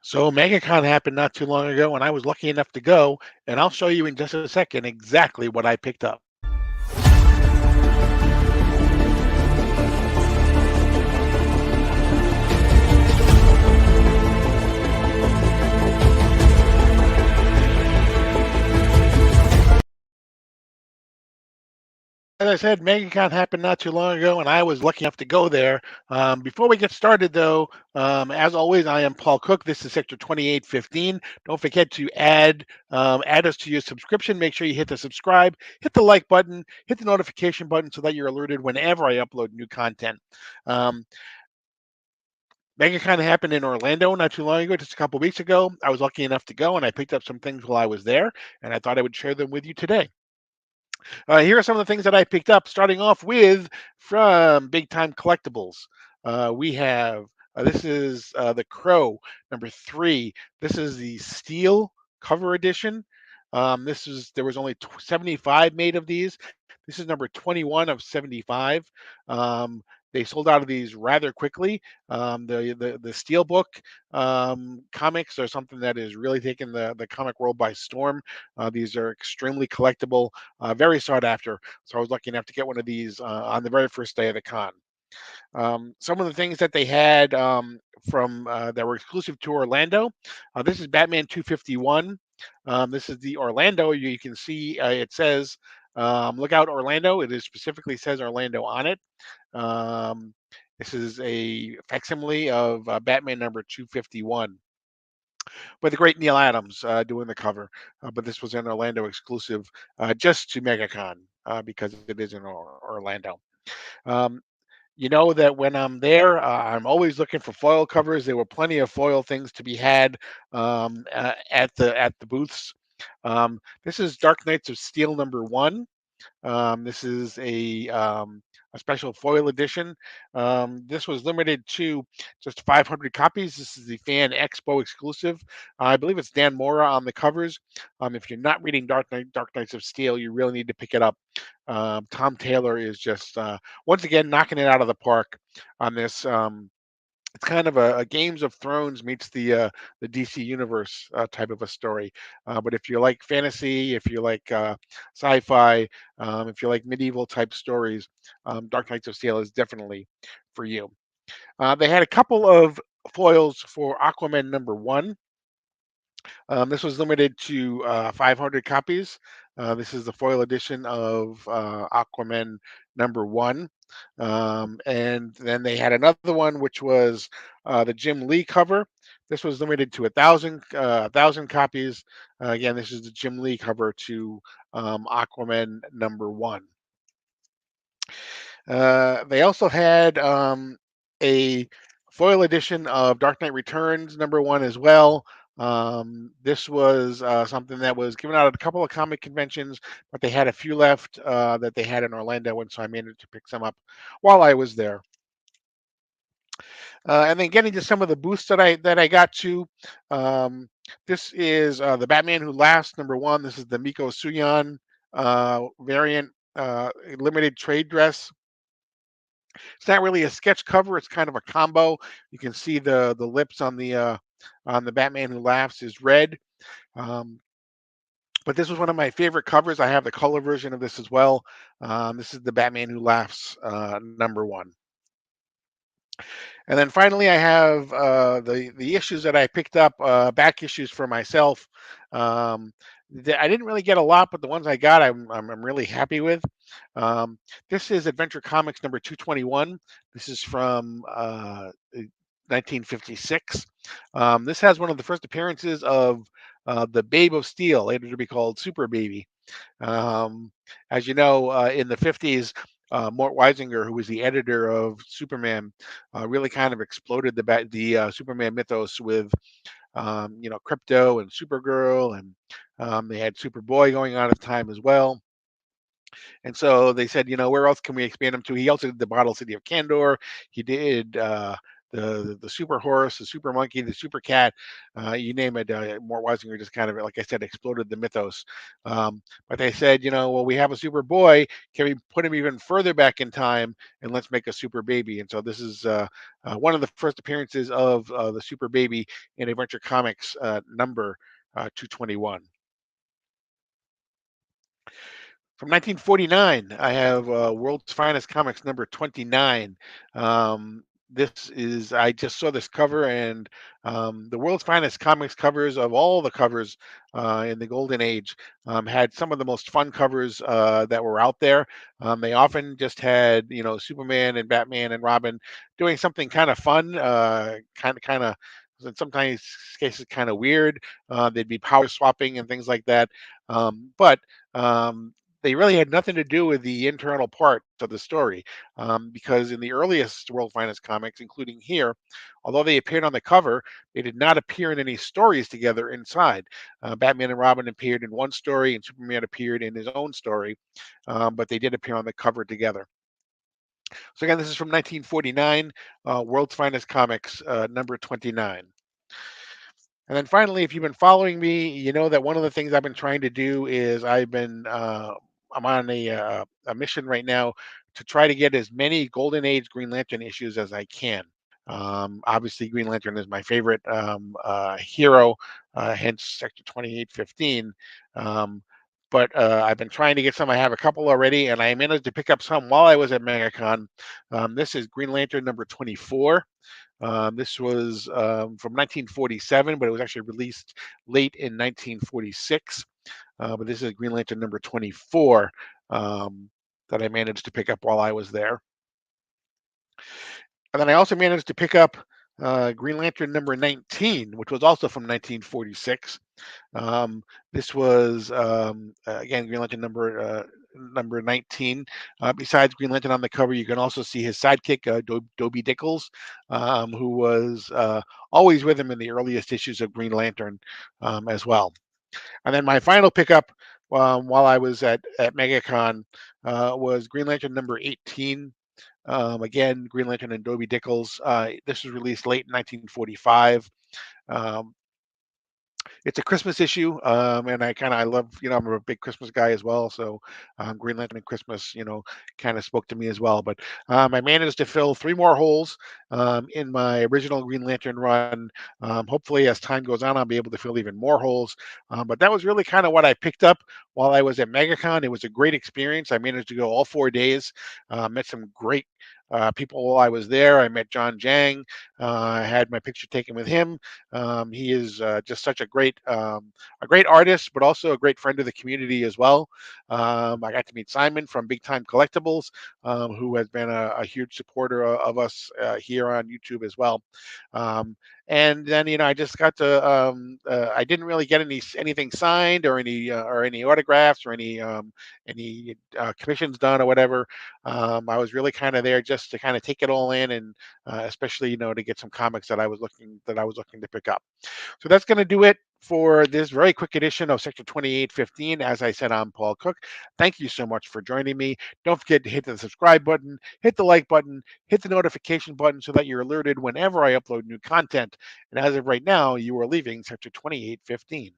So Megacon happened not too long ago, and I was lucky enough to go, and I'll show you in just a second exactly what I picked up. As I said, MegaCon happened not too long ago, and I was lucky enough to go there. Before we get started, though, as always, I am Paul Cook. This is Sector 2815. Don't forget to add us to your subscription. Make sure you hit the subscribe, hit the like button, hit the notification button so that you're alerted whenever I upload new content. Um, MegaCon happened in Orlando not too long ago, just a couple weeks ago. I was lucky enough to go, and I picked up some things while I was there, and I thought I would share them with you today. Here are some of the things that I picked up, starting off with from Big Time Collectibles. We have this is the Crow number 3. This is the steel cover edition. This is there was only 75 made of these. This is number 21 of 75. They sold out of these rather quickly. The Steelbook comics are something that is really taking the comic world by storm. These are extremely collectible, very sought after. So I was lucky enough to get one of these on the very first day of the con. Some of the things that they had from that were exclusive to Orlando. This is Batman 251. This is the Orlando. You can see it says "Look out, Orlando." It is specifically says Orlando on it. Um, this is a facsimile of Batman number 251 with the great Neil Adams doing the cover. But this was an Orlando exclusive just to MegaCon because it is in Orlando. Um, you know that when I'm there, I'm always looking for foil covers. There were plenty of foil things to be had at the booths. This is Dark Knights of Steel number 1. This is a special foil edition. This was limited to just 500 copies. This is the Fan Expo exclusive. I believe it's Dan Mora on the covers. If you're not reading Dark Knights of Steel, you really need to pick it up. Tom Taylor is just once again knocking it out of the park on this. It's kind of a Games of Thrones meets the DC universe type of a story. But if you like fantasy, if you like sci-fi, if you like medieval type stories, Dark Knights of Steel is definitely for you. They had a couple of foils for Aquaman number 1. This was limited to 500 copies. This is the foil edition of Aquaman number 1. And then they had another one, which was the Jim Lee cover. This was limited to 1,000 copies. Again, this is the Jim Lee cover to Aquaman number 1. They also had a foil edition of Dark Knight Returns number 1 as well. This was something that was given out at a couple of comic conventions, but they had a few left that they had in Orlando, and so I managed to pick some up while I was there. And then getting to some of the booths that I got to. This is the Batman Who Laughs number 1. This is the Miko Suyan variant limited trade dress. It's not really a sketch cover. It's kind of a combo. You can see the lips on the Batman Who Laughs is red. Um, but this was one of my favorite covers. I have the color version of this as well. This is the Batman Who Laughs number 1. And then finally, I have the issues that I picked up, back issues for myself. Um, I didn't really get a lot, but the ones I got, I'm really happy with. This is Adventure Comics number 221. This is from 1956. This has one of the first appearances of the Babe of Steel, later to be called Super Baby. Um, as you know, in the 50s, Mort Weisinger, who was the editor of Superman, really kind of exploded the Superman mythos with Crypto and Supergirl, and they had Superboy going on at the time as well. And so they said, where else can we expand him to? He also did the Bottle City of Candor. He did the super horse, the super monkey, the super cat, you name it. Mort Weisinger just kind of, like I said, exploded the mythos. But they said, well, we have a super boy. Can we put him even further back in time and let's make a super baby? And so this is one of the first appearances of the super baby in Adventure Comics number 221. From 1949, I have World's Finest Comics number 29. This is, I just saw this cover, and the World's Finest Comics covers of all the covers in the Golden Age had some of the most fun covers that were out there. They often just had, Superman and Batman and Robin doing something kind of fun, in sometimes cases kind of weird. They'd be power swapping and things like that. But they really had nothing to do with the internal part of the story, because in the earliest World Finest comics, including here, although they appeared on the cover, they did not appear in any stories together inside. Batman and Robin appeared in one story, and Superman appeared in his own story, but they did appear on the cover together. So again, this is from 1949, World's Finest Comics, number 29. And then finally, if you've been following me, you know that one of the things I've been trying to do is I'm on a mission right now to try to get as many Golden Age Green Lantern issues as I can. Obviously, Green Lantern is my favorite hero, hence Sector 2815. Um, but I've been trying to get some. I have a couple already, and I managed to pick up some while I was at Megacon. This is Green Lantern number 24. This was from 1947, but it was actually released late in 1946. But this is Green Lantern number 24 that I managed to pick up while I was there. And then I also managed to pick up Green Lantern number 19, which was also from 1946. This was again Green Lantern number 19. Besides Green Lantern on the cover, you can also see his sidekick, Dobie Dickles, who was always with him in the earliest issues of Green Lantern as well. And then my final pickup while I was at MegaCon was Green Lantern number 18. Again, Green Lantern and Dobie Dickles. This was released late in 1945. Um, it's a Christmas issue, and I love, I'm a big Christmas guy as well. So Green Lantern and Christmas, kind of spoke to me as well. But I managed to fill three more holes in my original Green Lantern run. Hopefully, as time goes on, I'll be able to fill even more holes. But that was really kind of what I picked up while I was at MegaCon. It was a great experience. I managed to go all 4 days. Met some great people while I was there. I met John Jang. I had my picture taken with him. He is just such a great artist, but also a great friend of the community as well. I got to meet Simon from Big Time Collectibles, who has been a huge supporter of us here on YouTube as well. And then I just got to I didn't really get anything signed or any autographs or any commissions done or whatever. I was really kind of there just to kind of take it all in, and especially to get some comics that I was looking to pick up. So that's going to do it for this very quick edition of Sector 2815. As I said, I'm Paul Cook. Thank you so much for joining me. Don't forget to hit the subscribe button, hit the like button, hit the notification button so that you're alerted whenever I upload new content. And as of right now, you are leaving Sector 2815.